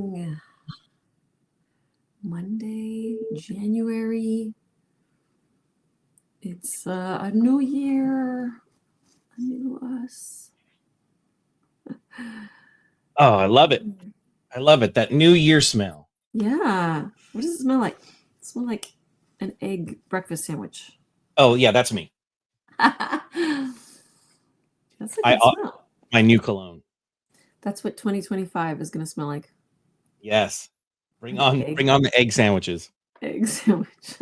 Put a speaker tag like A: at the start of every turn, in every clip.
A: morning. Monday, January. It's a new year, a new us.
B: Oh, I love it. I love it. That New Year smell.
A: Yeah. What does it smell like? It smells like an egg breakfast sandwich.
B: Oh, yeah, that's me.
A: That's a
B: I
A: good smell.
B: my new cologne.
A: That's what 2025 is going to smell like.
B: Yes. Bring
A: An
B: on
A: egg
B: bring on the egg sandwiches.
A: sandwich.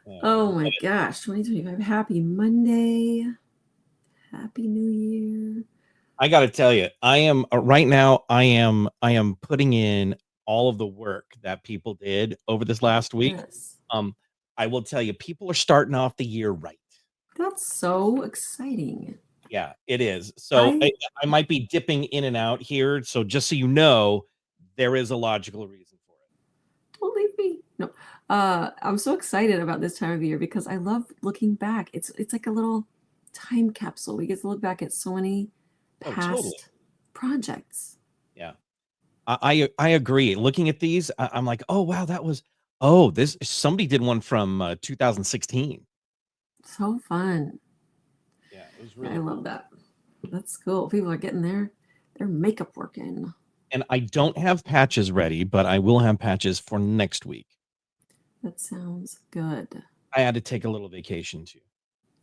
B: Oh, I
A: Oh
B: love
A: my
B: it.
A: gosh, 2025. Happy Monday. Happy New Year.
B: I got to tell you, I am right now I am putting in all of the work that people did over this last week.
A: Yes.
B: Um I will tell you, people are starting off the year right.
A: That's so exciting.
B: Yeah, it is. So
A: I
B: I might be dipping in and out here. So just so you know, there is a logical reason for it.
A: Don't leave me. No. I'm so excited about this time of year because I love looking back. It's like a little time capsule. We get to look back at so many
B: Oh, totally.
A: past projects.
B: Yeah. I agree. Looking at these, I'm like, oh wow, that was oh this somebody did one from 2016.
A: So fun.
B: Yeah, it was
A: Yeah, I
B: really
A: love
B: cool.
A: that. That's cool. People are getting their makeup working.
B: And I don't have patches ready, but I will have patches for next week.
A: That sounds good.
B: I had to take a little vacation too.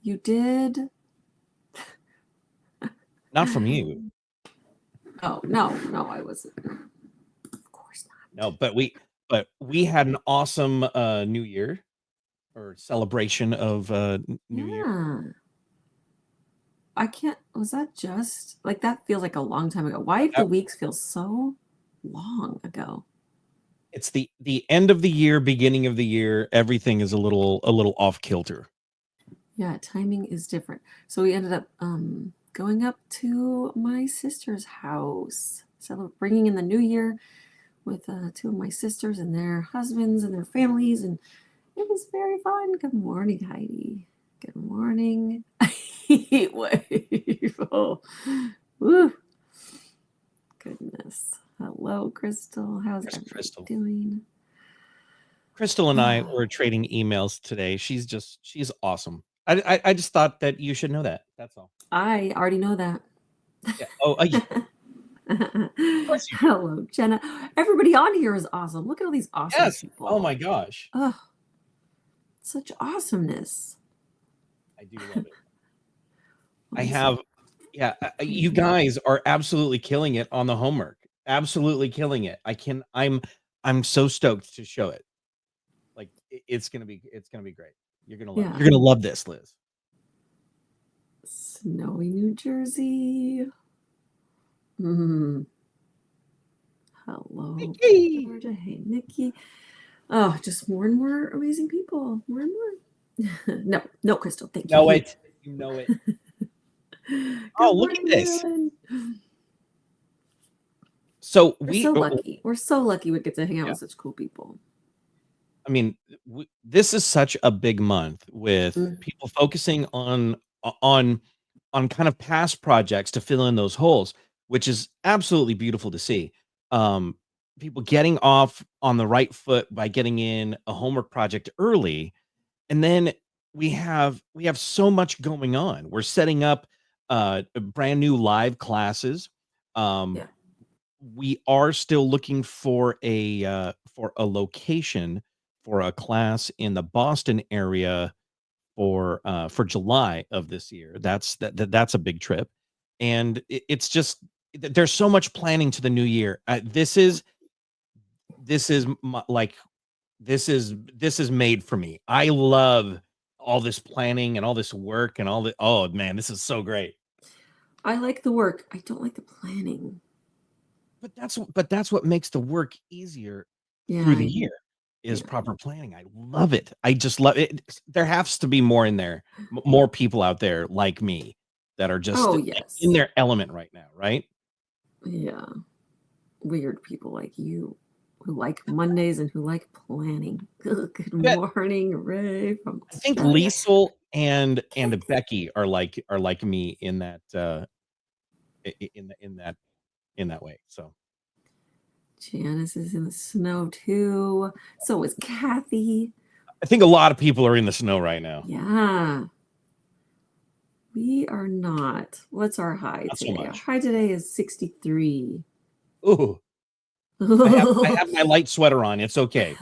A: You did?
B: Not from you.
A: Oh, no, I wasn't. Of course
B: No,
A: not.
B: but we had an awesome New Year or celebration of New Year.
A: Yeah. I can't, was that just like that feels like a long time ago? Why do the
B: That,
A: weeks feel so long ago?
B: it's the end of the year, beginning of the year. Everything is a little off kilter.
A: Yeah, timing is different. So we ended up going up to my sister's house, bringing in the new year with two of my sisters and their husbands and their families, and it was very fun. Good morning, Heidi. Good morning. Heat wave. Oh, woo. Goodness. Hello, Crystal. How's
B: There's
A: everybody
B: Crystal.
A: doing?
B: Crystal and I were trading emails today. She's awesome. I just thought that you should know that. That's all.
A: I already know that.
B: Yeah. Oh, yeah, of course you do.
A: Hello, Jenna. Everybody on here is awesome. Look at all these awesome
B: Yes. Oh
A: people.
B: my gosh.
A: Oh, such awesomeness.
B: I do love it.
A: Let
B: I
A: me see.
B: have yeah, you guys are absolutely killing it on the homework. Absolutely killing it. I'm so stoked to show it. Like it's gonna be great.
A: Yeah.
B: You're gonna love this, Liz.
A: Snowy New Jersey. Mm. Hello,
B: Yay!
A: Georgia. Hey, Nikki. Oh, just more and more amazing people. More and more. No, Crystal. Thank
B: Know
A: you.
B: it. You know it. Oh,
A: Good
B: look at
A: morning,
B: this.
A: Marilyn.
B: So
A: We're
B: we
A: so lucky. We're so lucky we get to hang out
B: yeah.
A: with such cool people.
B: I mean, this is such a big month with
A: Mm.
B: people focusing on on kind of past projects to fill in those holes, which is absolutely beautiful to see. Um, People getting off on the right foot by getting in a homework project early, and then we have so much going on. We're setting up brand new live classes. Um,
A: Yeah.
B: we are still looking for a location for a class in the Boston area for July of this year. That's a big trip, and it's just there's so much planning to the new year. This is like this is made for me. I love all this planning and all this work and all the oh man, this is so great.
A: I like the work. I don't like the planning.
B: But that's what makes the work easier
A: Yeah,
B: through the year is
A: yeah.
B: proper planning. I love it. I just love it. There has to be more in there, more people out there like me that are just
A: Oh,
B: in
A: yes.
B: their element right now, right?
A: Yeah. Weird people like you who like Mondays and who like planning. Good
B: I bet
A: morning, Ray from
B: I think
A: Australia.
B: Liesel and Becky are like me in that in that in that way. So
A: Janice is in the snow too. So is Kathy.
B: I think a lot of people are in the snow right now.
A: Yeah. We are not. What's our high
B: Not so
A: today? Our
B: much.
A: high today is 63.
B: Ooh, I have my light sweater on. It's okay.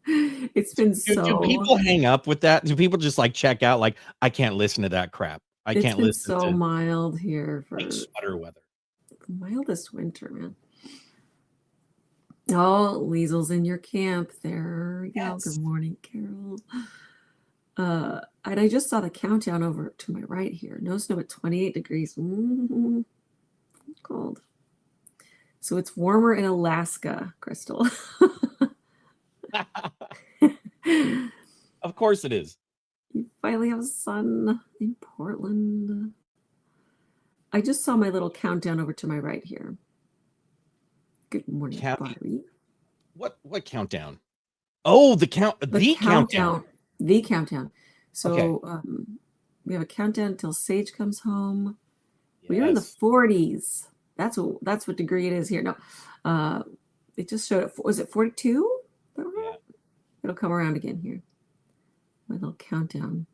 A: It's been
B: Do
A: so
B: people hang up with that? Do people just like check out? Like, I can't listen to that crap. I
A: it's
B: can't
A: been
B: listen
A: so
B: to
A: mild here
B: light
A: for
B: sweater weather.
A: the mildest winter, man. Oh, Liesel's in your camp. There we go.
B: Yes.
A: Good morning, Carol. And I just saw the countdown over to my right here. No snow at 28 degrees. Cold. So it's warmer in Alaska, Crystal.
B: Of course it is.
A: You finally have sun in Portland. I just saw my little countdown over to my right here. Good morning,
B: Kathy,
A: Barbie.
B: what countdown? Oh, the countdown.
A: The countdown.
B: Okay.
A: So we have a countdown until Sage comes home. We are in the
B: Yes.
A: 40s. That's what degree it is here. No, it just showed it. Was it 42?
B: Yeah.
A: It'll come around again here. My little countdown.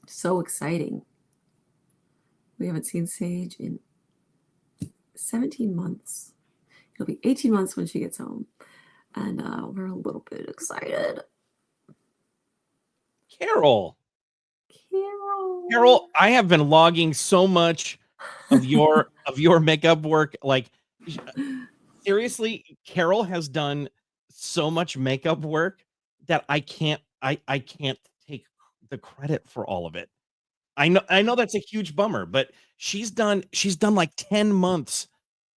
A: So exciting. We haven't seen Sage in 17 months. It'll be 18 months when she gets home. And we're a little bit excited.
B: Carol, I have been logging so much of your makeup work. Like, seriously, Carol has done so much makeup work that I can't take the credit for all of it. I know that's a huge bummer, but she's done like 10 months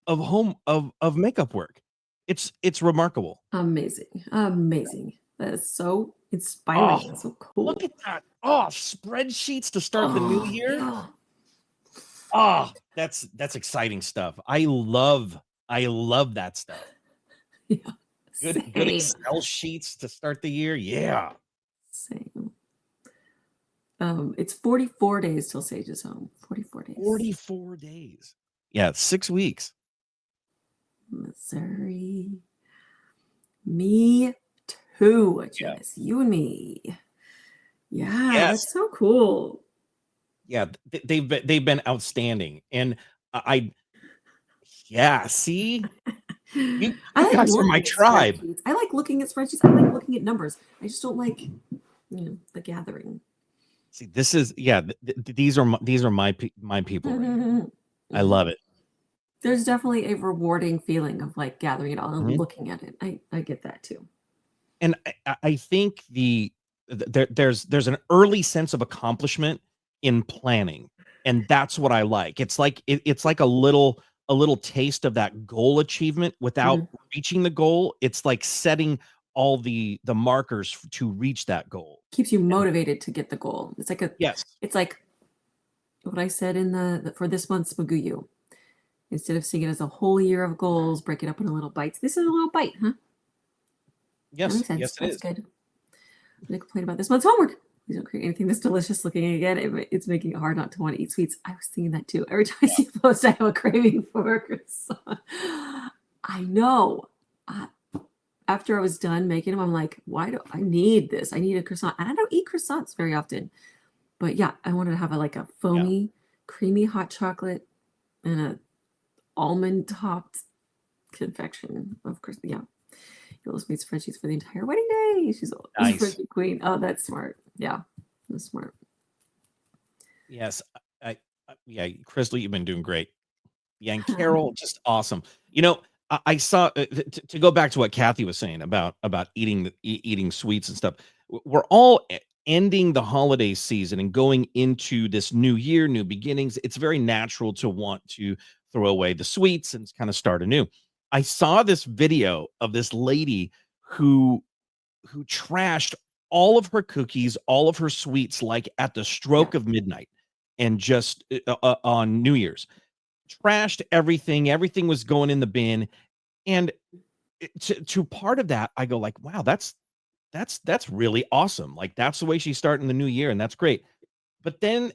B: of makeup work. It's remarkable.
A: Amazing. That is so inspiring.
B: Oh,
A: That's so cool.
B: look at that. Oh, spreadsheets to start the new year.
A: Yeah.
B: Oh, that's exciting stuff. I love that stuff.
A: Yeah.
B: Good Excel sheets to start the year. Yeah.
A: Same. It's 44 days till Sage is home. 44 days.
B: 44 days. Yeah, 6 weeks.
A: Missouri. Me too, Janice. Yeah. You and me. Yeah,
B: yes.
A: That's so cool.
B: Yeah, they've been outstanding, and see, you guys are my tribe.
A: I like looking at spreadsheets. I like looking at numbers. I just don't like, the gathering.
B: See, this is these are my people. Right? I love it.
A: There's definitely a rewarding feeling of like gathering it all and looking at it. I get that too.
B: And I think there's an early sense of accomplishment in planning, and that's what I like. It's like it's like a little taste of that goal achievement without reaching the goal. It's like setting all the markers to reach that goal.
A: Keeps you motivated to get the goal. It's like It's like what I said in the for this month's McGoo. Instead of seeing it as a whole year of goals, break it up into little bites. This is a little bite, huh?
B: Yes,
A: that makes sense.
B: Yes,
A: That's good. I'm going to complain about this month's homework. Please don't create anything this delicious looking again. It's making it hard not to want to eat sweets. I was thinking that too. Every time I see a post, I have a craving for a croissant. I know. After I was done making them, I'm like, why do I need this? I need a croissant. And I don't eat croissants very often. But yeah, I wanted to have a foamy, creamy hot chocolate and a almond topped confection of course. Yeah. You'll made spreadsheets for the entire wedding day. She's a spreadsheet queen. Oh, that's smart. Yeah. That's smart.
B: Yes. Crystal, you've been doing great. Yeah, and Carol, just awesome. You know, I saw to go back to what Kathy was saying about eating sweets and stuff. We're all ending the holiday season and going into this new year, new beginnings. It's very natural to want to throw away the sweets and kind of start anew. I saw this video of this lady who trashed all of her cookies, all of her sweets, like at the stroke of midnight, and just on New Year's. Trashed everything. Everything was going in the bin. And to part of that, I go like, wow, that's really awesome. Like, that's the way she's starting the new year, and that's great. But then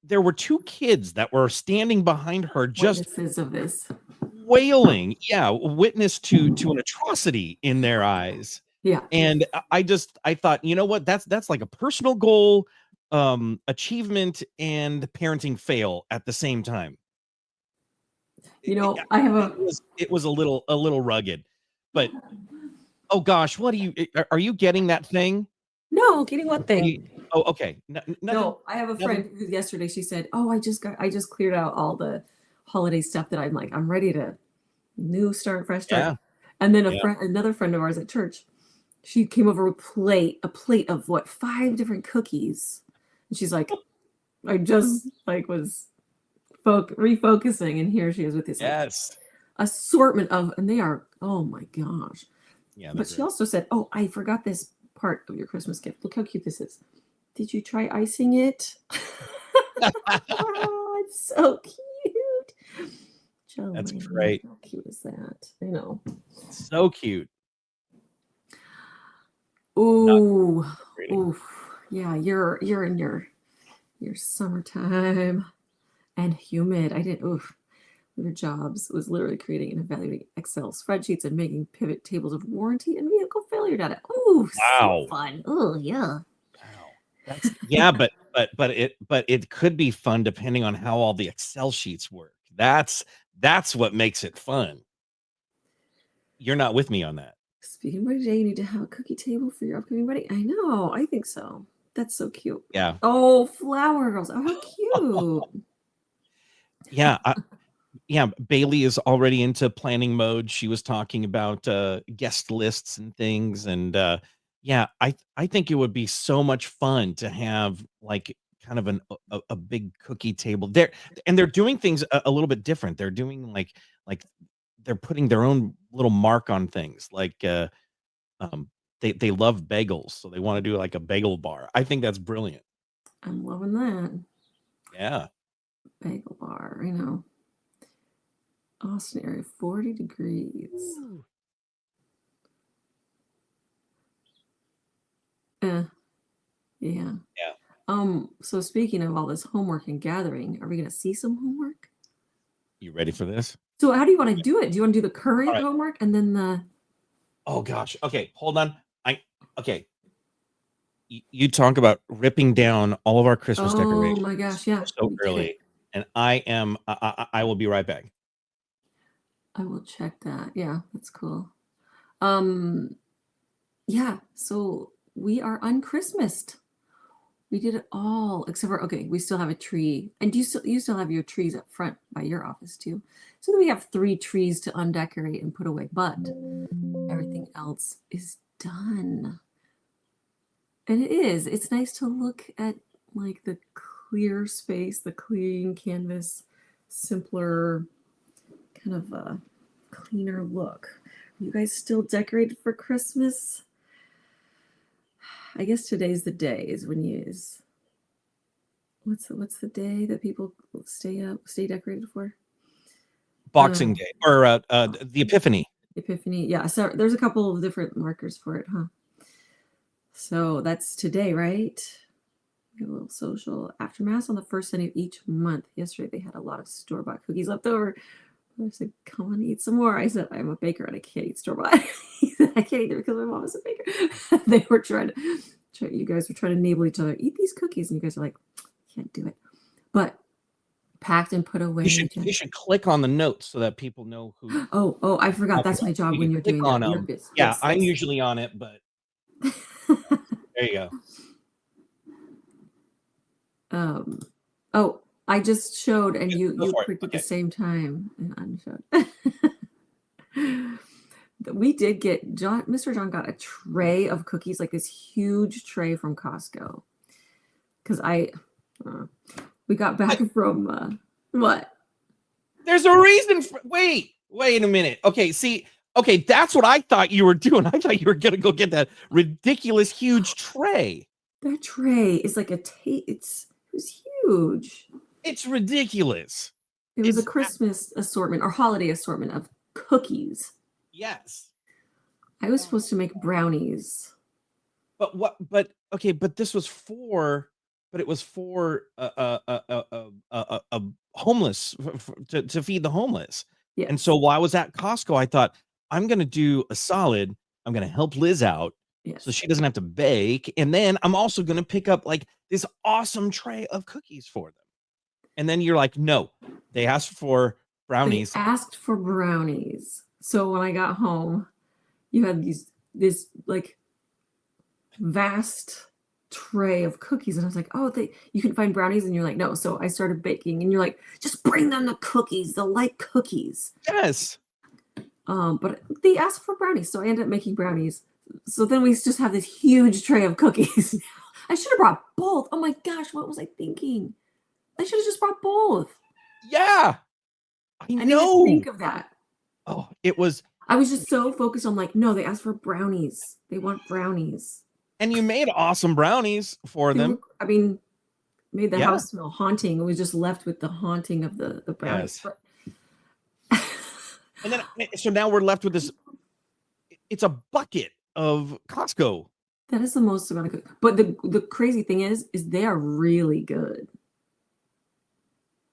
B: there were 2 kids that were standing behind her just
A: Witnesses of this.
B: wailing, yeah, witness to an atrocity in their eyes.
A: Yeah.
B: And I thought, you know what? That's like a personal goal, achievement, and parenting fail at the same time.
A: I have
B: It was a little rugged, but oh gosh, what are you getting that thing?
A: no, getting what
B: Are you,
A: thing?
B: oh, okay, nothing,
A: No, I have a
B: nothing.
A: friend who yesterday she said, "Oh, I just cleared out all the holiday stuff that I'm ready to new start, fresh start."
B: Yeah,
A: And then
B: yeah.
A: another friend of ours at church, she came over with a plate of what, 5 different cookies. And she's like, I just like was refocusing, and here she is with this like
B: Yes.
A: assortment of, and they are, oh my gosh.
B: Yeah, they're
A: But she
B: great.
A: also said, "Oh, I forgot this part of your Christmas gift. Look how cute this is. Did you try icing it?" Oh, it's so cute.
B: That's
A: Joanne,
B: great.
A: how cute is that? I know.
B: So cute. Not
A: Ooh,
B: greeting.
A: oof. Yeah, you're in your summertime and humid. I didn't oof. Your jobs was literally creating and evaluating Excel spreadsheets and making pivot tables of warranty and vehicle failure data. Ooh, so
B: Wow.
A: fun. Oh yeah.
B: Wow. That's yeah, but it could be fun depending on how all the Excel sheets work. That's what makes it fun. You're not with me on that.
A: Speaking of my day, you need to have a cookie table for your upcoming wedding. I know. I think so. That's so cute.
B: Yeah.
A: Oh, flower girls. Oh, how cute.
B: Yeah, yeah, Bailey is already into planning mode. She was talking about guest lists and things, and yeah, I think it would be so much fun to have like kind of a big cookie table there, and they're doing things a little bit different. They're doing like they're putting their own little mark on things. Like um, they love bagels, so they want to do like a bagel bar. I think that's brilliant.
A: I'm loving that.
B: Yeah.
A: Bagel bar, Austin area, 40 degrees.
B: Ooh.
A: Eh, yeah.
B: Yeah.
A: So speaking of all this homework and gathering, are we gonna see some homework?
B: You ready for this?
A: So how do you want to do it? Do you want to do the
B: All
A: current
B: right.
A: homework and then the
B: Oh gosh. Okay, hold on. Okay. You talk about ripping down all of our Christmas
A: oh
B: decorations
A: my gosh, yeah,
B: so
A: we did it.
B: early, and I will be right back.
A: I will check that. Yeah, that's cool. Um, yeah, so we are unchristmased. We did it all except for okay, we still have a tree. And you still have your trees up front by your office too. So then we have 3 trees to undecorate and put away, but everything else is done. And it is. It's nice to look at like the clear space, the clean canvas, simpler, kind of a cleaner look. You guys still decorated for Christmas? I guess today's the day is when you is what's the day that people stay decorated for?
B: Boxing
A: Uh,
B: Day or the Epiphany.
A: Epiphany. Yeah, so there's a couple of different markers for it, huh? So that's today, right? We have a little social after mass on the first Sunday of each month. Yesterday they had a lot of store-bought cookies left over. I said, "Come on, eat some more." I said, "I'm a baker and I can't eat store-bought." I can't eat them because my mom is a baker. They were you guys were trying to enable each other. Eat these cookies, and you guys are like, "Can't do it." But packed and put away.
B: You should click on the notes so that people know who
A: Oh, I forgot.
B: talking
A: That's
B: about.
A: my job
B: You can
A: when you're
B: click
A: doing
B: on
A: that. You're
B: them.
A: busy.
B: Yeah,
A: Yes,
B: I'm
A: yes.
B: usually on it, but there you go.
A: um, oh, I just showed, and
B: Yeah, go
A: you
B: for it.
A: clicked at the
B: Okay.
A: same time and unshowed. We did get Mr. John got a tray of cookies, like this huge tray from Costco. Because uh, we got back
B: But
A: from what?
B: there's a reason for wait a minute. Okay, see, okay, that's what I thought you were doing. I thought you were gonna go get that ridiculous huge tray.
A: That tray is like it was huge.
B: It's ridiculous.
A: It was a
B: It's
A: Christmas assortment or holiday assortment of cookies.
B: yes.
A: I was
B: Oh
A: supposed to make
B: my god.
A: brownies.
B: But what but okay, but this was for but it was for a homeless to feed the homeless. And so
A: Yes.
B: while I was at Costco, I thought, I'm gonna do a solid. I'm gonna help Liz out so
A: Yes.
B: she doesn't have to bake, and then I'm also gonna pick up like this awesome tray of cookies for them. And then you're like, no, they asked for
A: They
B: brownies.
A: asked for brownies. So when I got home, you had this like vast tray of cookies, and I was like, "Oh, they you can find brownies," and you're like, "No." So I started baking, and you're like, "Just bring them the cookies. They'll like cookies."
B: Yes.
A: But they asked for brownies, so I ended up making brownies. So then we just have this huge tray of cookies. I should have brought both. Oh my gosh, what was I thinking? I should have just brought both.
B: Yeah, I
A: I didn't even think
B: know.
A: of that.
B: Oh, it was
A: I was just so focused on like, no, they asked for brownies. They want brownies.
B: and you made awesome brownies for
A: They were,
B: them.
A: I mean, made the
B: Yeah.
A: house smell haunting. It was just left with the haunting of the brownies.
B: Yes.
A: But
B: And then so now we're left with this it's a bucket of Costco.
A: that is the most amount of cookies. But the crazy thing is they are really good.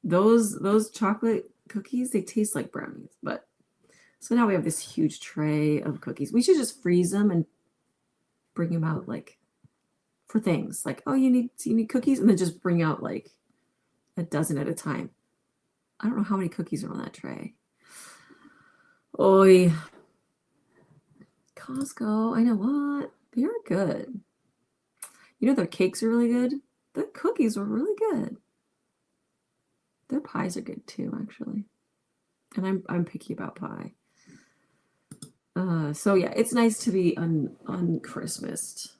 A: Those chocolate cookies, they taste like brownies. But so now we have this huge tray of cookies. We should just freeze them and bring them out like for things. Like, oh, you need cookies, and then just bring out like a dozen at a time. I don't know how many cookies are on that tray. Oi, Costco. I know what. They're good. You know their cakes are really good. The cookies were really good. Their pies are good too, actually. And I'm picky about pie. So yeah, it's nice to be Christmased.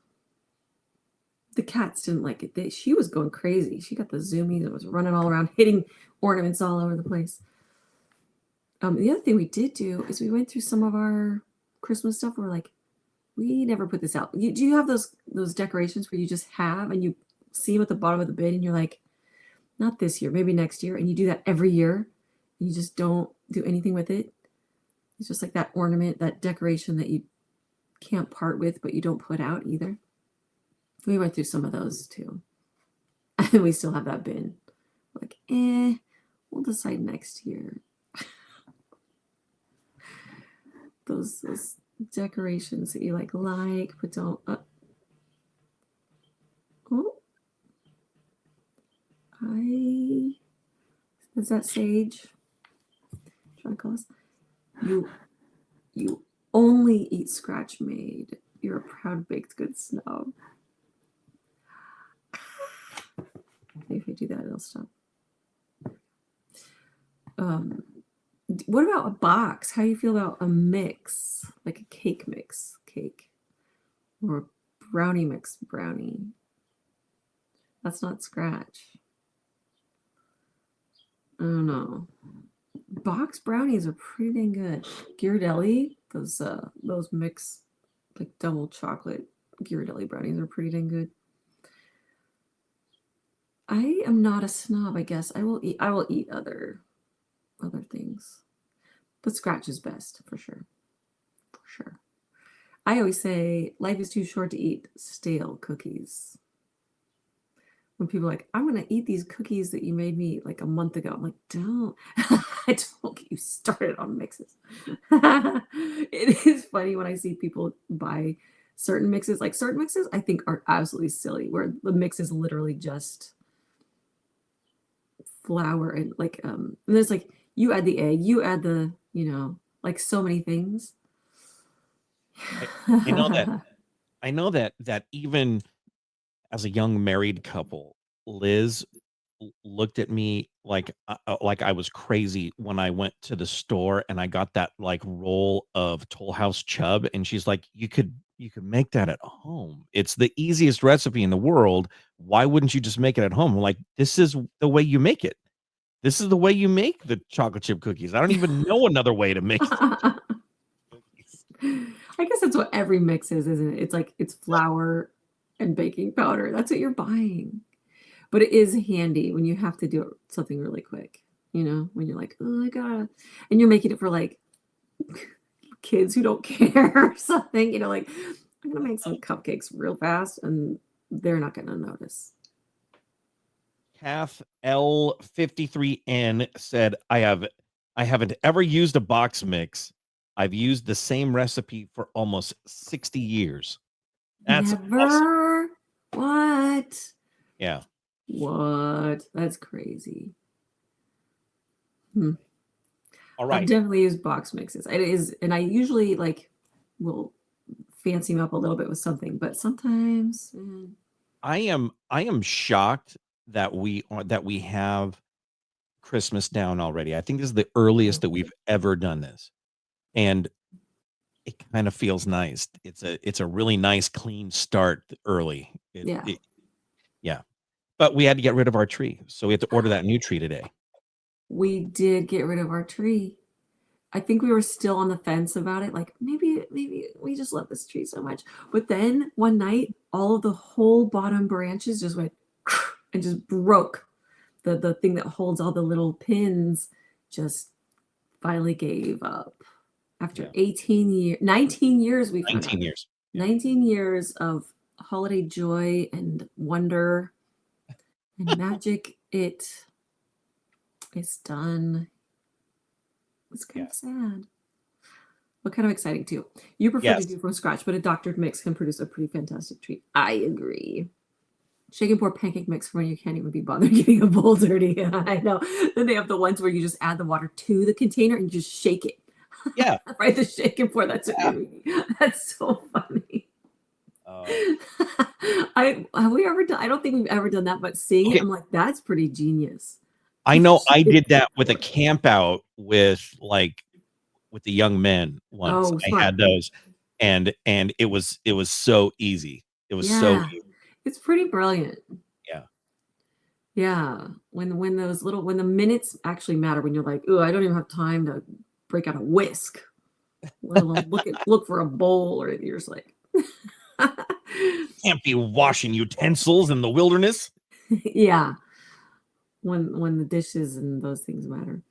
A: The cats didn't like it. She was going crazy. She got the zoomies and was running all around, hitting ornaments all over the place. The other thing we did do is we went through some of our Christmas stuff. We're like, we never put this out. Do you have those decorations where you just have and you see them at the bottom of the bin and you're like, not this year, maybe next year, and you do that every year. And you just don't do anything with it. It's just like that ornament, that decoration that you can't part with, but you don't put out either. We went through some of those too. And we still have that bin. Like, we'll decide next year. Those decorations that you like, but don't. Oh, is that sage? Trying to call us. You only eat scratch made. You're a proud baked good snob. Maybe if I do that, it'll stop. What about a box? How do you feel about a mix, like a cake mix cake, or a brownie mix brownie? That's not scratch. I don't know. Box brownies are pretty dang good. Ghirardelli, those mix like double chocolate Ghirardelli brownies are pretty dang good. I am not a snob, I guess. I will eat other things. But scratch is best for sure. For sure. I always say life is too short to eat stale cookies. When people are like, I'm gonna eat these cookies that you made me like a month ago. I'm like, don't I don't get you started on mixes. It is funny when I see people buy certain mixes. Like certain mixes I think are absolutely silly, where the mix is literally just flour and like and there's like you add the egg, you add like so many things.
B: I, I know that that even as a young married couple, Liz looked at me like I was crazy when I went to the store and I got that like roll of Toll House chub, and she's like, "You could make that at home. It's the easiest recipe in the world. Why wouldn't you just make it at home?" I'm like, "This is the way you make it. This is the way you make the chocolate chip cookies. I don't even know another way to make
A: I
B: cookies."
A: guess that's what every mix is, isn't it? It's like it's flour and baking powder. That's what you're buying. But it is handy when you have to do something really quick, when you're like, oh, I gotta, and you're making it for like kids who don't care or something, like, I'm gonna make some cupcakes real fast and they're not gonna notice.
B: Path L53N said, I haven't ever used a box mix. I've used the same recipe for almost 60 years. That's awesome.
A: Never. What?
B: Yeah.
A: What? That's crazy.
B: All
A: I've
B: right.
A: definitely used box mixes. It is, and I usually like will fancy them up a little bit with something, but sometimes
B: I am shocked that we have Christmas down already. I think this is the earliest that we've ever done this. And it kind of feels nice. It's a really nice clean start early.
A: yeah.
B: Yeah. But we had to get rid of our tree. So we had to order that new tree today.
A: We did get rid of our tree. I think we were still on the fence about it. Like maybe we just love this tree so much. But then one night, all of the whole bottom branches just went and just broke. The thing that holds all the little pins just finally gave up. After 18 years, 19 years we found
B: 19
A: out.
B: years.
A: 19 years of holiday joy and wonder and magic. It's done. It's kind of sad, but kind of exciting too. You prefer to do from scratch, but a doctored mix can produce a pretty fantastic treat. I agree. Shake and pour pancake mix for when you can't even be bothered getting a bowl dirty. I know. Then they have the ones where you just add the water to the container and you just shake it.
B: Yeah.
A: Right, the shake and pour. That's what you're meaning. That's so funny. Have we ever done? I don't think we've ever done that, but seeing it, I'm like, that's pretty genius.
B: I know I did that with a camp out with the young men once.
A: Oh,
B: I
A: smart.
B: had those and it was so easy. It was so easy.
A: It's pretty brilliant.
B: Yeah.
A: Yeah. When the minutes actually matter, when you're like, oh, I don't even have time to break out a whisk, let alone look for a bowl, or you're just like
B: can't be washing utensils in the wilderness.
A: Yeah. When the dishes and those things matter.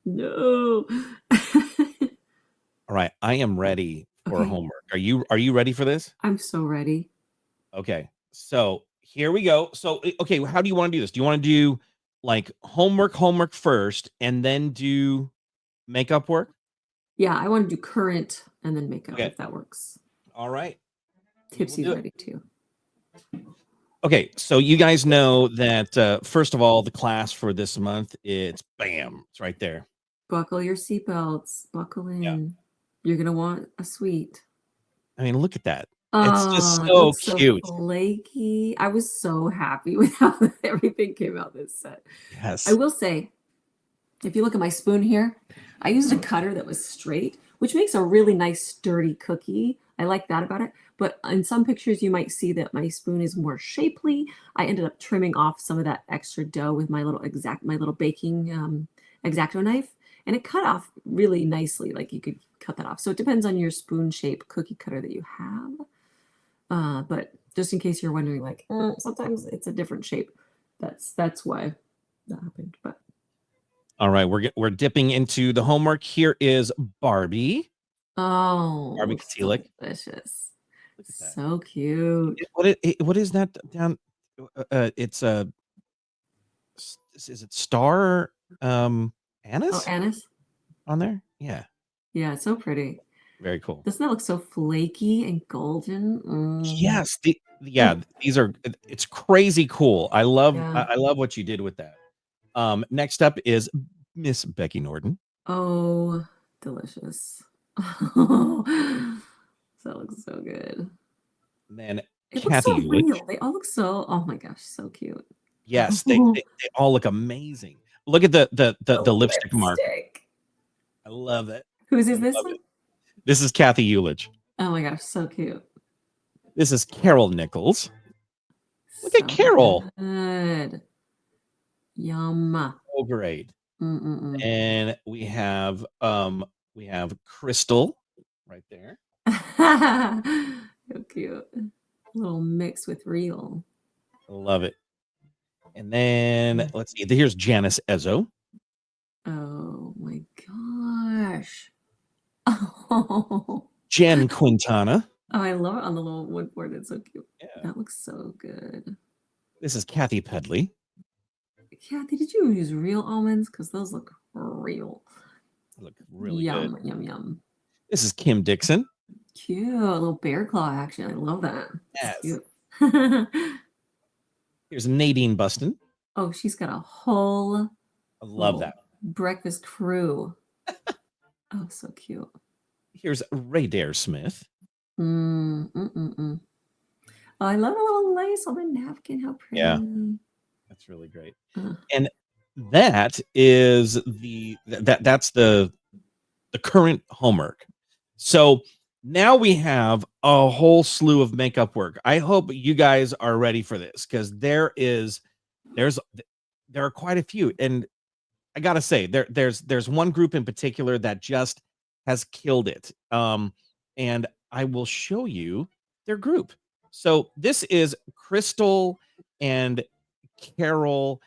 A: No.
B: All right, I am ready for homework. Are you ready for this?
A: I'm so ready.
B: Okay. So, here we go. So, okay, how do you want to do this? Do you want to do like homework first and then do makeup work?
A: Yeah, I want to do current and then makeup if that works.
B: All right.
A: Tipsy's ready too.
B: Okay, so you guys know that first of all, the class for this month, it's bam, it's right there.
A: Buckle your seatbelts, buckle in. You're gonna want a sweet.
B: I mean, look at that. It's just so cute.
A: So flaky. I was so happy with how everything came out this set.
B: Yes.
A: I will say, if you look at my spoon here, I used a cutter that was straight, which makes a really nice sturdy cookie. I like that about it. But in some pictures, you might see that my spoon is more shapely. I ended up trimming off some of that extra dough with my little baking X-Acto knife, and it cut off really nicely. Like you could cut that off. So it depends on your spoon shape cookie cutter that you have. But just in case you're wondering, like sometimes it's a different shape. That's why that happened. But
B: all right, we're dipping into the homework. Here is Barbie.
A: Oh,
B: Barbie Katilik.
A: Delicious. Look at that. So cute.
B: What is that down? It's is it star anise?
A: Oh, anise
B: on there? Yeah.
A: Yeah, it's so pretty.
B: Very cool.
A: Doesn't that look so flaky and golden?
B: Yes. These are. It's crazy cool. I love what you did with that. Next up is Miss Becky Norton.
A: Oh, delicious. That looks so good.
B: Man,
A: it looks so real. They all look so, oh my gosh, so cute.
B: Yes, they all look amazing. Look at the lipstick mark. I love it.
A: Whose is this one?
B: This is Kathy Ulich.
A: Oh my gosh, so cute.
B: This is Carol Nichols. Look at Carol.
A: Good. Yum.
B: Oh, great. And we have Crystal right there.
A: So cute. A little mix with real.
B: I love it. And then let's see. Here's Janice Ezzo.
A: Oh my gosh. Oh.
B: Jen Quintana.
A: Oh, I love it on the little wood board. It's so cute.
B: Yeah.
A: That looks so good.
B: This is Kathy Pedley.
A: Kathy, did you use real almonds? Because those look real.
B: They look really good.
A: Yum, yum, yum.
B: This is Kim Dixon.
A: Cute. A little bear claw action. I love that. That's
B: Yes.
A: cute.
B: Here's Nadine Buston.
A: Oh, she's got a whole
B: I love that.
A: little breakfast crew. Oh, so cute.
B: Here's Ray Dare Smith.
A: Oh, I love a little lace on the napkin. How pretty.
B: Yeah, that's really great. And that is that's the current homework. So now we have a whole slew of makeup work. I hope you guys are ready for this because there are quite a few. And I gotta say, there's one group in particular that just has killed it. And I will show you their group. So this is Crystal and Carol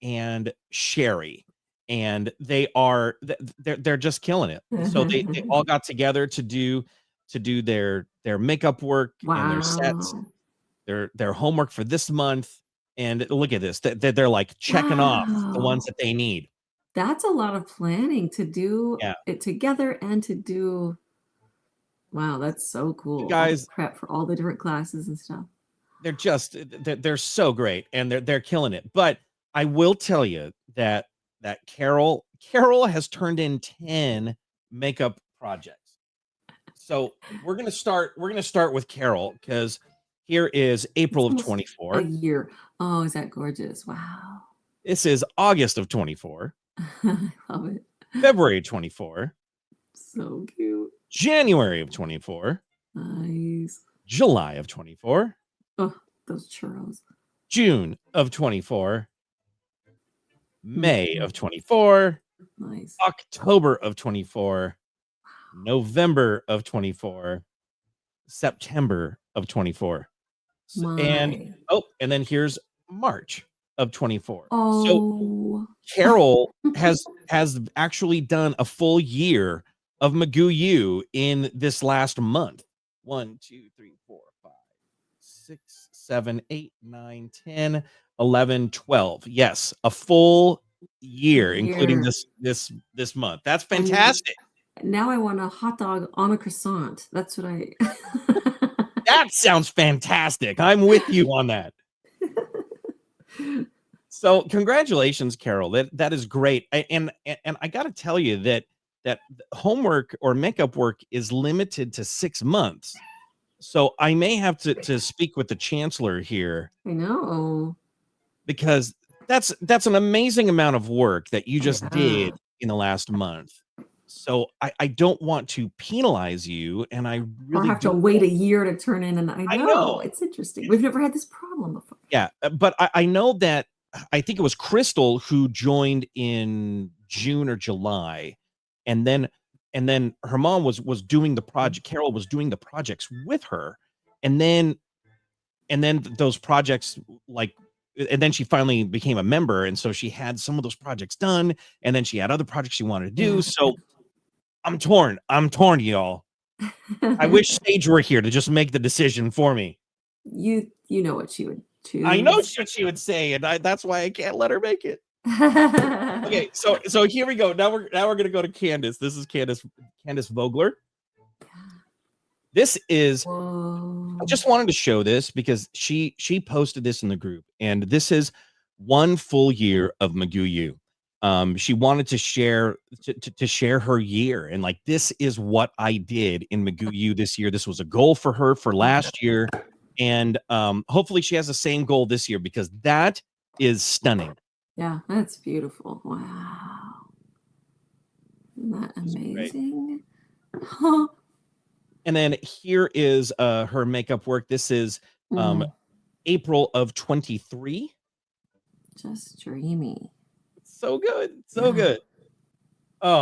B: and Sherry, and they're just killing it. So they all got together to do their makeup work and their sets,
A: Wow.
B: their homework for this month. And look at this, they're like checking off the ones
A: Wow.
B: that they need.
A: That's a lot of planning to do
B: Yeah,
A: it together and to do. Wow, that's so
B: you
A: cool. All the
B: guys,
A: prep for all the different classes and stuff.
B: they're so great and they're killing it. But I will tell you that Carol has turned in 10 makeup projects. So we're gonna start with Carol because here is
A: It's
B: April of
A: almost a
B: 24.
A: year. Oh, is that gorgeous? Wow.
B: This is August of 24,
A: I love it.
B: February 24,
A: So cute.
B: January of 24,
A: Nice.
B: July of 24,
A: Oh, those churros.
B: June of 24, May
A: Mhm.
B: of 24,
A: Nice.
B: October of 24, November of 24, September of 24. And
A: My.
B: and then here's March of 24. So
A: Oh.
B: Carol has actually done a full year of Magoo U in this last month. 1, 2, 3, 4, 5, 6, 7, 8, 9, 10, 11, 12. Yes, a full year, including
A: Year.
B: this month. That's
A: And
B: fantastic.
A: now I want a hot dog on a croissant. That's what I.
B: That sounds fantastic. I'm with you on that. So congratulations, Carol. That is great. And I got to tell you that homework or makeup work is limited to 6 months. So I may have to speak with the chancellor here
A: I know.
B: because that's an amazing amount of work that you just
A: Yeah.
B: did in the last month. So I don't want to penalize you, and I
A: Or
B: really
A: have to
B: don't
A: wait
B: want.
A: a year to turn in, and I
B: I know.
A: know, it's interesting. We've never had this problem before.
B: Yeah, but I know that I think it was Crystal who joined in June or July, and then her mom was doing the project. Carol was doing the projects with her, and then those projects like and then she finally became a member, and so she had some of those projects done, and then she had other projects she wanted to do.
A: Yeah.
B: So I'm torn. I'm torn, y'all. I wish Sage were here to just make the decision for me.
A: You know what she would
B: I know
A: choose.
B: what she would say, and that's why I can't let her make it. Okay, so here we go. Now we're gonna go to Candace. This is Candace Vogler. This is I
A: Whoa.
B: just wanted to show this because she posted this in the group, and this is one full year of Magoo U. She wanted to share her year, and like this is what I did in Magoo U this year. This was a goal for her for last year, and hopefully she has the same goal this year because that is stunning.
A: Yeah, that's beautiful. Wow. Isn't that
B: Just great.
A: amazing? Huh.
B: And then here is her makeup work. This is
A: Mm,
B: April of 23.
A: just dreamy.
B: So good. So
A: Yeah.
B: good. Oh,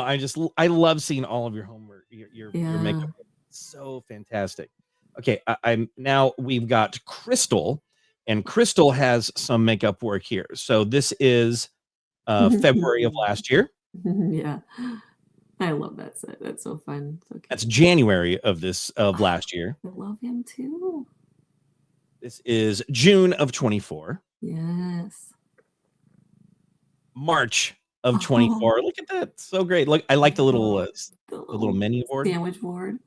B: I love seeing all of your homework, your
A: Yeah.
B: makeup. So fantastic. Okay, I'm now we've got Crystal, and Crystal has some makeup work here. So this is February of last year.
A: Yeah. I love that set. That's so fun. So cute.
B: That's January of
A: Oh,
B: last year.
A: I love him too.
B: This is June of 24.
A: Yes.
B: March of
A: Oh,
B: 24. Look at that. So great. Look, I like
A: oh, the
B: the little
A: little
B: menu board.
A: sandwich board.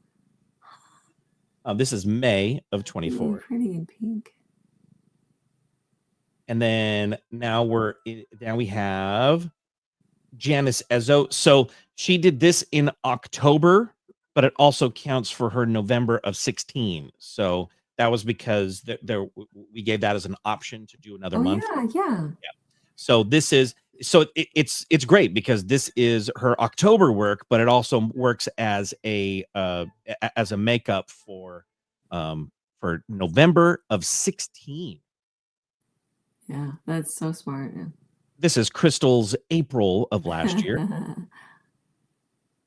B: This is May of
A: Ooh,
B: 24.
A: pretty in pink.
B: And then now we have Janice Ezzo. So she did this in October, but it also counts for her November of 16. So that was because we gave that as an option to do another
A: Oh
B: month.
A: yeah, yeah.
B: So it's great because this is her October work, but it also works as as a makeup for November of 16.
A: Yeah, that's so smart.
B: This is Crystal's April of last year.
A: Yeah.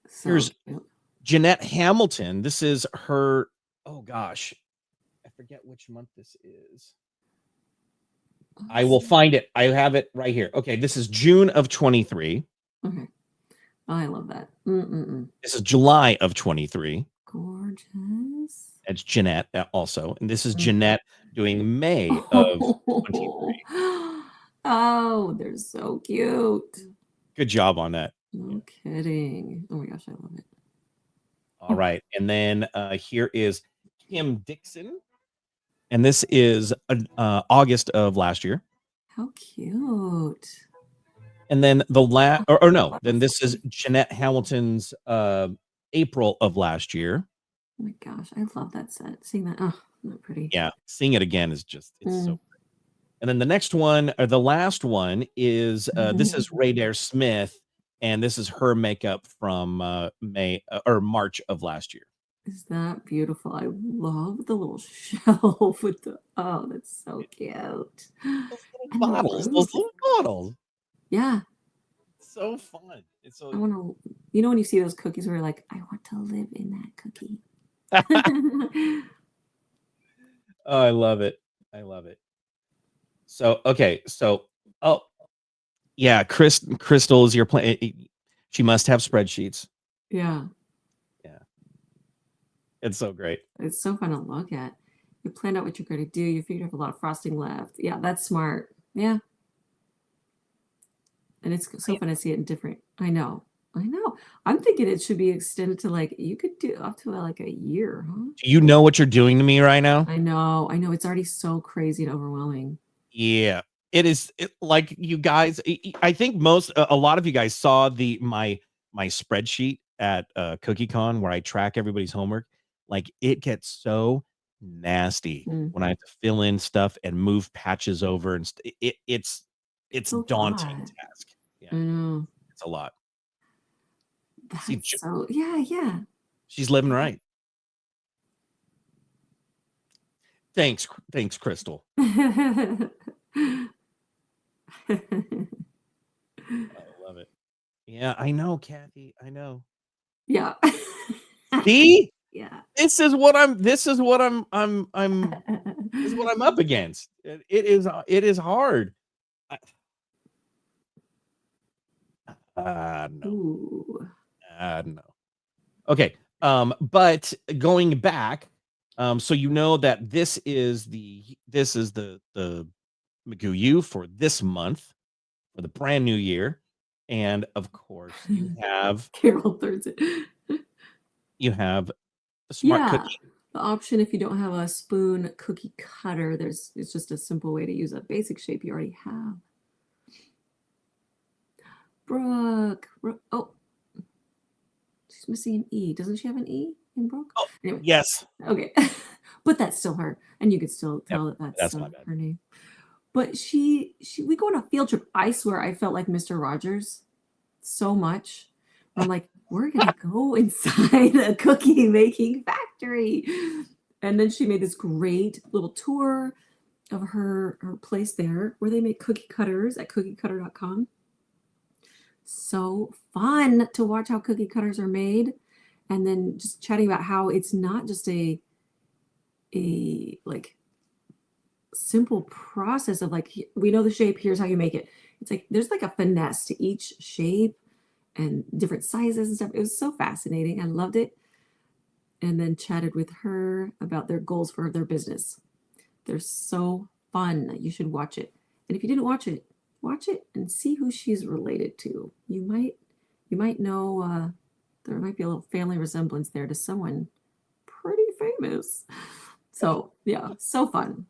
A: So
B: Here's
A: cute.
B: Jeanette Hamilton. This is her, oh gosh, I forget which month this is. I will find it. I have it right here. Okay, this is June of 23.
A: Okay. Oh, I love that. Mm-mm-mm.
B: This is July of 23.
A: Gorgeous.
B: It's Jeanette also. And this is
A: Mm.
B: Jeanette doing May of 23.
A: Oh, they're so cute.
B: Good job on that. Yeah.
A: No kidding. Oh my gosh, I love it.
B: All right. And then here is Kim Dixon. And this is August of last year.
A: How cute.
B: And then or no, then this is
A: Butterfly.
B: Jeanette Hamilton's April of last year.
A: Oh my gosh, I love that set. Seeing that, oh, not pretty.
B: Yeah, seeing it again is just it's so
A: Mm.
B: great. And then the next one, or the last one, is this is Ray Dare Smith, and this is her makeup from May or March of last year.
A: Is that beautiful? I love the little shelf with the, oh, that's so cute.
B: Those little
A: And the
B: bottles, those
A: roses.
B: little bottles.
A: Yeah,
B: So fun. It's so
A: I want to, when you see those cookies where you're like, I want to live in that cookie.
B: Oh, I love it. I love it. So okay, so oh yeah, Crystal is your plan. She must have spreadsheets.
A: Yeah,
B: Yeah, it's so great.
A: it's so fun to look at. You planned out what you're going to do. You figured you have a lot of frosting left. Yeah, that's smart. Yeah. And it's so fun to see it in different. I know. I know. I'm thinking it should be extended to like, you could do up to like a year, huh?
B: Do you know what you're doing to me right now?
A: I know. I know. It's already so crazy and overwhelming.
B: Yeah, it is. Like you guys, I think a lot of you guys saw my spreadsheet at CookieCon where I track everybody's homework. Like it gets so nasty
A: Mm.
B: when I have to fill in stuff and move patches over, and it's
A: It's a
B: daunting
A: lot.
B: task. Yeah,
A: I know.
B: it's a lot. See,
A: That's so, yeah, yeah.
B: she's living right. Thanks, Crystal. I love it. Yeah, I know, Kathy. I know.
A: Yeah.
B: See?
A: Yeah.
B: This is what I'm up against. It is hard. No.
A: Ooh.
B: No. Okay. But going back, so you know that this is the McGoo U for this month for the brand new year. And of course,
A: Carol throws it.
B: you have the smart
A: Yeah.
B: cookie.
A: The option, if you don't have a spoon cookie cutter, it's just a simple way to use a basic shape you already have. Brooke. Oh, she's missing an E. Doesn't she have an E in Brooke?
B: Oh,
A: Anyway.
B: yes.
A: Okay. But that's still her. And you could still tell that that's
B: my bad.
A: her name. But we go on a field trip. I swear I felt like Mr. Rogers so much. I'm like, we're gonna go inside a cookie making factory. And then she made this great little tour of her place there where they make cookie cutters at cookiecutter.com. So fun to watch how cookie cutters are made. And then just chatting about how it's not just a like simple process of like, we know the shape, here's how you make it. It's like there's like a finesse to each shape and different sizes and stuff. It was so fascinating. I loved it. And then chatted with her about their goals for their business. They're so fun. You should watch it. And if you didn't watch it, watch it and see who she's related to. You might know there might be a little family resemblance there to someone pretty famous. So yeah, so fun.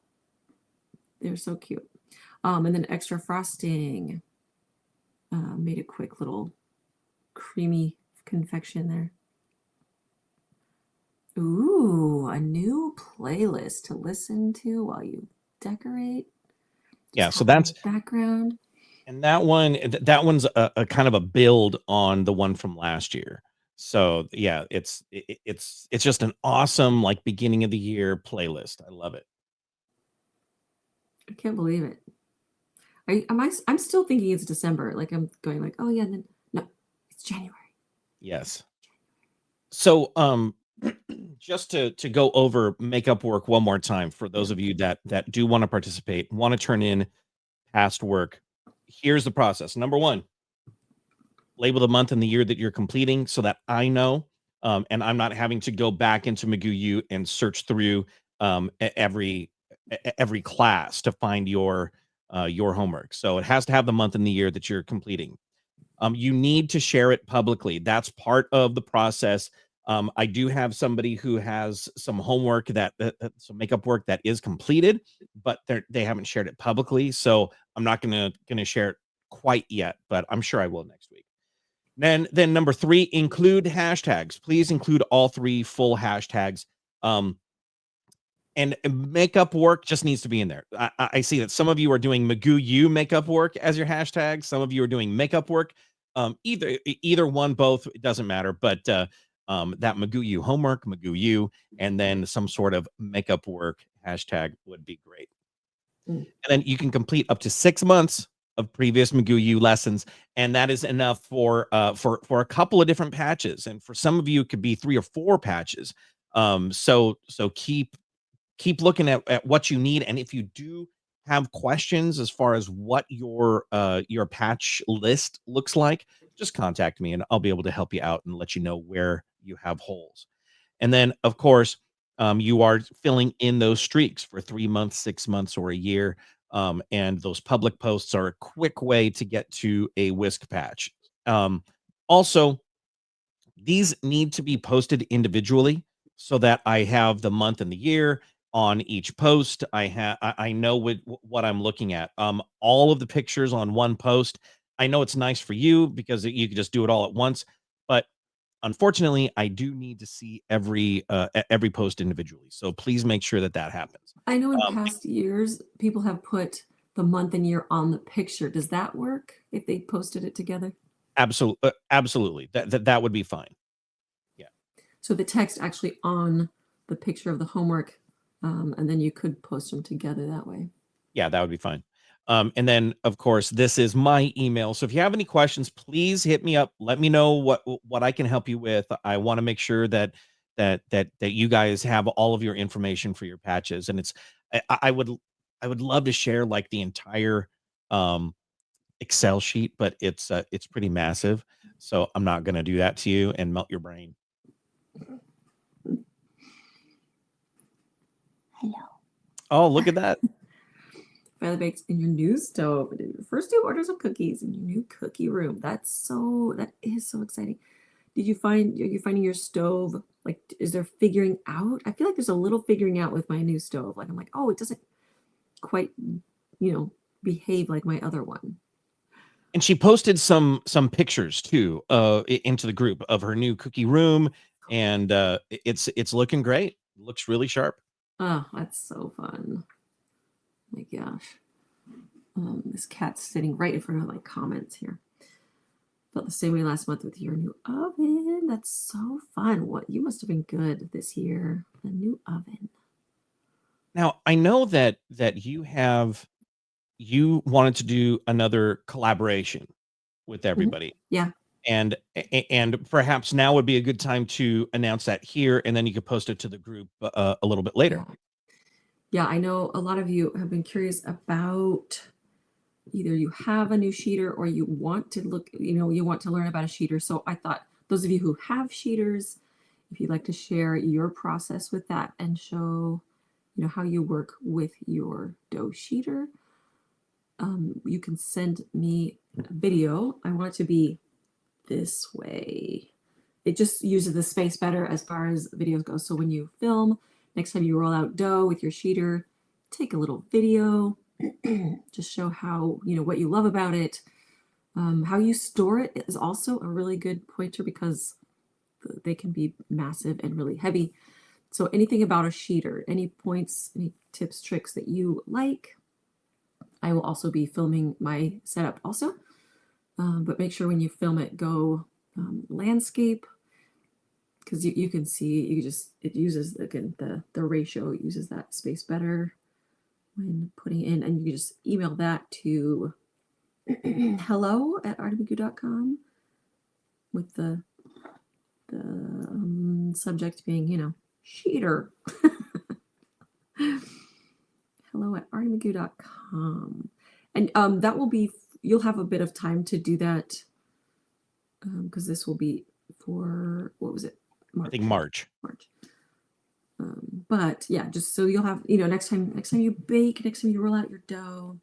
A: They're so cute. And then extra frosting. Made a quick little creamy confection there. Ooh, a new playlist to listen to while you decorate.
B: Yeah,
A: Just
B: so
A: have it in
B: that's
A: the background.
B: and that one's a kind of a build on the one from last year. So yeah, it's just an awesome like beginning of the year playlist. I love it.
A: I can't believe it. I'm still thinking it's December. Like I'm going like, oh yeah, and then no, it's January.
B: Yes. So just to go over makeup work one more time for
A: Yeah.
B: those of you that do want to participate, want to turn in past work. Here's the process. Number 1, label the month and the year that you're completing so that I know, and I'm not having to go back into Magoo U and search through every class to find your homework. So it has to have the month and the year that you're completing. You need to share it publicly. That's part of the process. I do have somebody who has some homework some makeup work that is completed, but they haven't shared it publicly. So I'm not gonna share it quite yet, but I'm sure I will next week. Then number 3, include hashtags. Please include all 3 full hashtags. Um, and makeup work just needs to be in there. I see that some of you are doing Magoo U makeup work as your hashtag. Some of you are doing makeup work. Either one, both, it doesn't matter. But that Magoo U homework, Magoo U, and then some sort of makeup work hashtag would be great.
A: Mm.
B: And then you can complete up to 6 months of previous Magoo U lessons, and that is enough for a couple of different patches. And for some of you, it could be 3 or 4 patches. So keep looking at what you need, and if you do have questions as far as what your patch list looks like, just contact me and I'll be able to help you out and let you know where you have holes. And then of course, you are filling in those streaks for 3 months, 6 months, or a year. And those public posts are a quick way to get to a whisk patch. Also, these need to be posted individually so that I have the month and the year on each post. I know what I'm looking at. All of the pictures on one post. I know it's nice for you because you can just do it all at once, but unfortunately, I do need to see every post individually. So please make sure that that happens.
A: I know in
B: Um,
A: past years people have put the month and year on the picture. Does that work if they posted it together?
B: absolutely, that would be fine. Yeah.
A: So the text actually on the picture of the homework, and then you could post them together that way.
B: Yeah, that would be fine. And then, of course, this is my email. So if you have any questions, please hit me up. Let me know what I can help you with. I want to make sure that you guys have all of your information for your patches. And I would love to share like the entire um, Excel sheet, but it's pretty massive. So I'm not going to do that to you and melt your brain.
A: Hello.
B: Oh, look at that.
A: Father bakes in your new stove. Did your first 2 orders of cookies in your new cookie room. That is so exciting. Are you finding your stove, like, is there figuring out? I feel like there's a little figuring out with my new stove. Like, I'm like, oh, it doesn't quite, you know, behave like my other one.
B: And she posted some pictures too, into the group of her new cookie room, and it's looking great. Looks really sharp.
A: Oh, that's so fun. My gosh. This cat's sitting right in front of my comments here. Felt the same way last month with your new oven. That's so fun. What you must have been good this year. The new oven.
B: Now I know that you wanted to do another collaboration with
A: Mhm.
B: everybody,
A: Yeah.
B: and perhaps now would be a good time to announce that here, and then you could post it to the group a little bit later.
A: Yeah. Yeah. I know a lot of you have been curious about either you have a new sheeter or you want to you want to learn about a sheeter. So I thought those of you who have sheeters, if you'd like to share your process with that and show, how you work with your dough sheeter, you can send me a video. I want it to be this way. It just uses the space better as far as videos go. So when you film, next time you roll out dough with your sheeter, take a little video, just show how, what you love about it. How you store it is also a really good pointer because they can be massive and really heavy. So anything about a sheeter, any points, any tips, tricks that you like, I will also be filming my setup also. But make sure when you film it, go landscape, because you can see, it uses, again, the ratio, it uses that space better when putting in, and you can just email that to hello@artymcgoo.com with the subject being, sheeter. hello@artymcgoo.com. And that will be, you'll have a bit of time to do that because this will be for, what was it?
B: I think March.
A: But yeah, just so you'll have, next time you bake, next time you roll out your dough,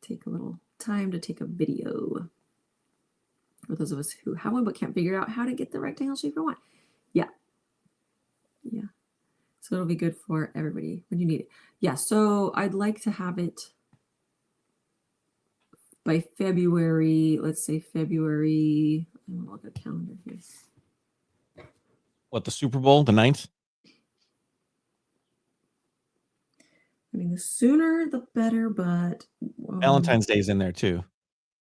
A: take a little time to take a video. For those of us who have one but can't figure out how to get the rectangle shape you want. Yeah. So it'll be good for everybody when you need it. Yeah, so I'd like to have it by February, let's say February, I'm gonna look at the calendar here.
B: What, the Super Bowl, the 9th?
A: I mean, the sooner the better, but
B: Valentine's Day's in there too.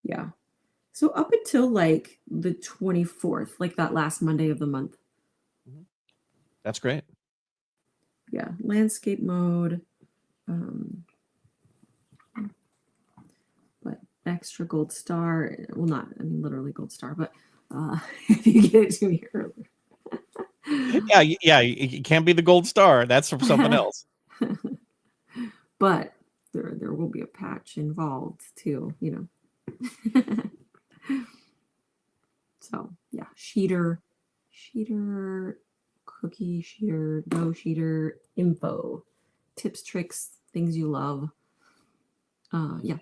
A: Yeah. So up until like the 24th, like that last Monday of the month.
B: That's great.
A: Yeah, landscape mode. But extra gold star. Well, not, I mean, literally gold star, but if you get it to me earlier.
B: Yeah, it can't be the gold star. That's from something else.
A: But there will be a patch involved too, So yeah, sheeter, cookie sheeter, dough sheeter, info, tips, tricks, things you love. Yeah.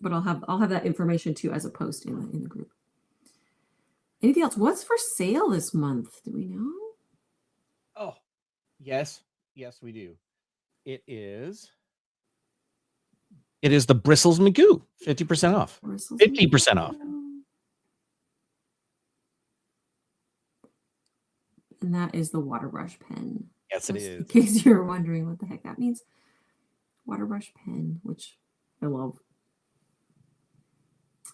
A: But I'll have that information too as a post in the group. Anything else? What's for sale this month? Do we know?
B: Oh, yes, we do. It is the Bristles McGoo, 50% off. 50% off.
A: And that is the water brush pen.
B: Yes, it is.
A: In case you're wondering what the heck that means. Water brush pen, which I love.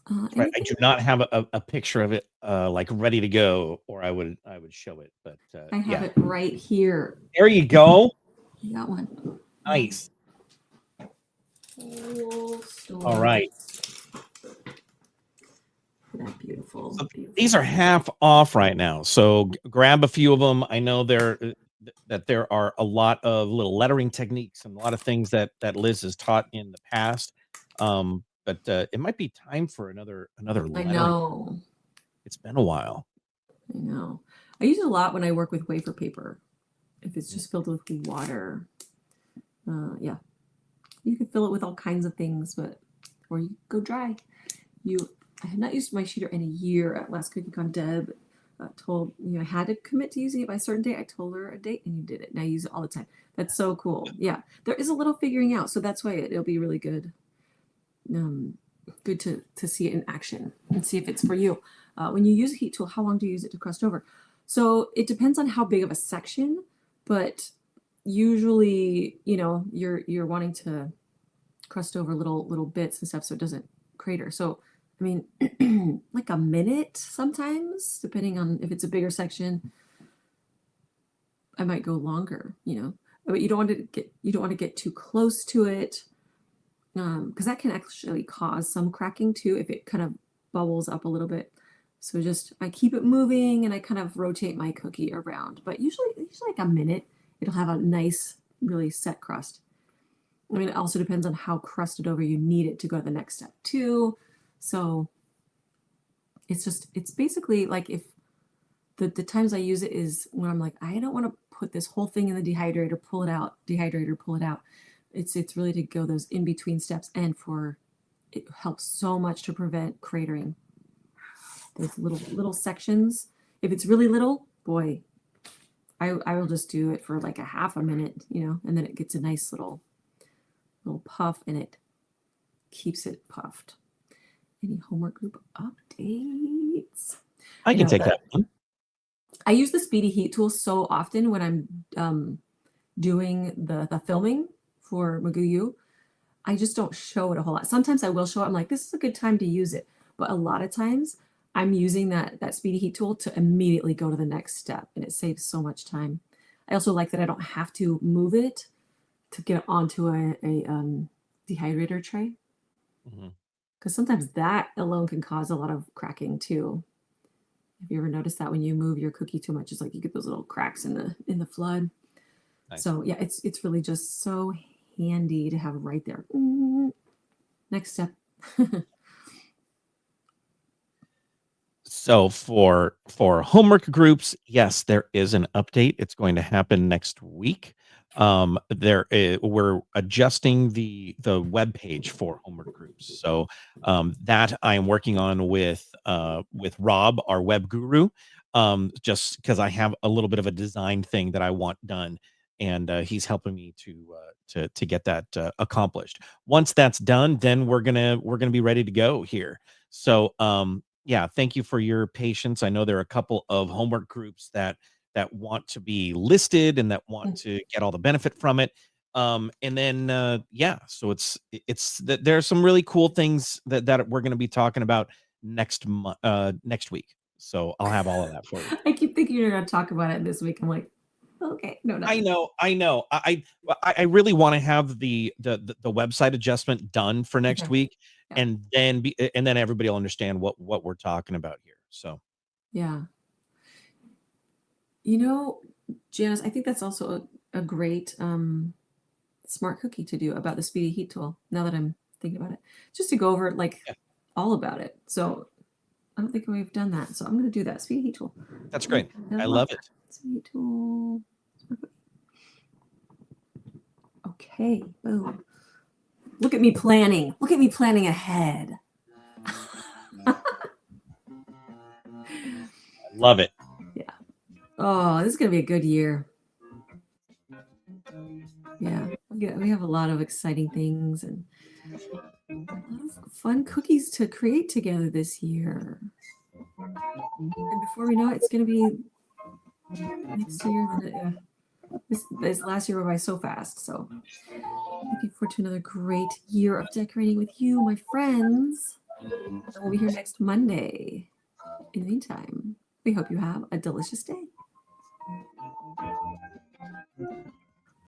B: Right. I do not have a picture of it like ready to go, or I would show it. But
A: I have it right here.
B: There you go.
A: I got one.
B: Nice. All right.
A: That beautiful.
B: So these are half off right now, so grab a few of them. I know there are a lot of little lettering techniques and a lot of things that Liz has taught in the past. But it might be time for another lettering.
A: I know.
B: It's been a while.
A: I know. I use it a lot when I work with wafer paper. If it's just filled with water. Yeah. You can fill it with all kinds of things, or you go dry. I had not used my sheeter in a year. At last CookieCon, Deb told I had to commit to using it by a certain date. I told her a date, and you did it. And I use it all the time. That's so cool. Yeah, there is a little figuring out, so that's why it'll be really good. Good to see it in action and see if it's for you. When you use a heat tool, how long do you use it to crust over? So it depends on how big of a section, but usually, you're wanting to crust over little bits and stuff so it doesn't crater. So I mean, like a minute sometimes, depending on if it's a bigger section. I might go longer, but you don't want to get too close to it, because that can actually cause some cracking too if it kind of bubbles up a little bit. So I keep it moving and I kind of rotate my cookie around, but usually like a minute, it'll have a nice, really set crust. I mean, it also depends on how crusted over you need it to go to the next step too. So it's basically like, if the times I use it is when I'm like, I don't want to put this whole thing in the dehydrator, pull it out, It's really to go those in between steps, and it helps so much to prevent cratering. Those little sections. If it's really little, boy, I will just do it for like a half a minute, and then it gets a nice little puff, and it keeps it puffed. Any homework group updates?
B: I
A: I
B: can
A: know
B: take that one.
A: I use the speedy heat tool so often when I'm doing the filming for McGoo. I just don't show it a whole lot. Sometimes I will show it. I'm like, this is a good time to use it. But a lot of times I'm using that speedy heat tool to immediately go to the next step, and it saves so much time. I also like that I don't have to move it to get onto a dehydrator tray, because sometimes that alone can cause a lot of cracking too. Have you ever noticed that when you move your cookie too much, it's like you get those little cracks in the flood?
B: Nice.
A: So yeah, it's really just so handy to have right there. Next step.
B: So for homework groups, yes, there is an update. It's going to happen next week. We're adjusting the web page for homework groups. So that I am working on with Rob, our web guru, just because I have a little bit of a design thing that I want done, and he's helping me to get that accomplished. Once that's done, then we're gonna be ready to go here. So yeah, thank you for your patience. I know there are a couple of homework groups that want to be listed and that want to get all the benefit from it. And then yeah, so it's that there are some really cool things that we're going to be talking about next week. So I'll have all of that for you.
A: I keep thinking you're going to talk about it this week. I'm like, okay, no.
B: I know. I really want to have the website adjustment done for next
A: Okay.
B: week,
A: Yeah.
B: and then everybody will understand what we're talking about here. So
A: Yeah. Janice, I think that's also a great smart cookie to do about the speedy heat tool. Now that I'm thinking about it, just to go over
B: yeah,
A: all about it. So I don't think we've done that. So I'm going to do that speedy heat tool.
B: that's great. I love it.
A: Speedy tool. Okay. Boom. Look at me planning. Look at me planning ahead.
B: Love it.
A: Yeah. Oh, this is going to be a good year. Yeah. We have a lot of exciting things and a lot of fun cookies to create together this year. And before we know it, it's going to be next year. This last year went by so fast. So looking forward to another great year of decorating with you, my friends. And we'll be here next Monday. In the meantime, we hope you have a delicious day.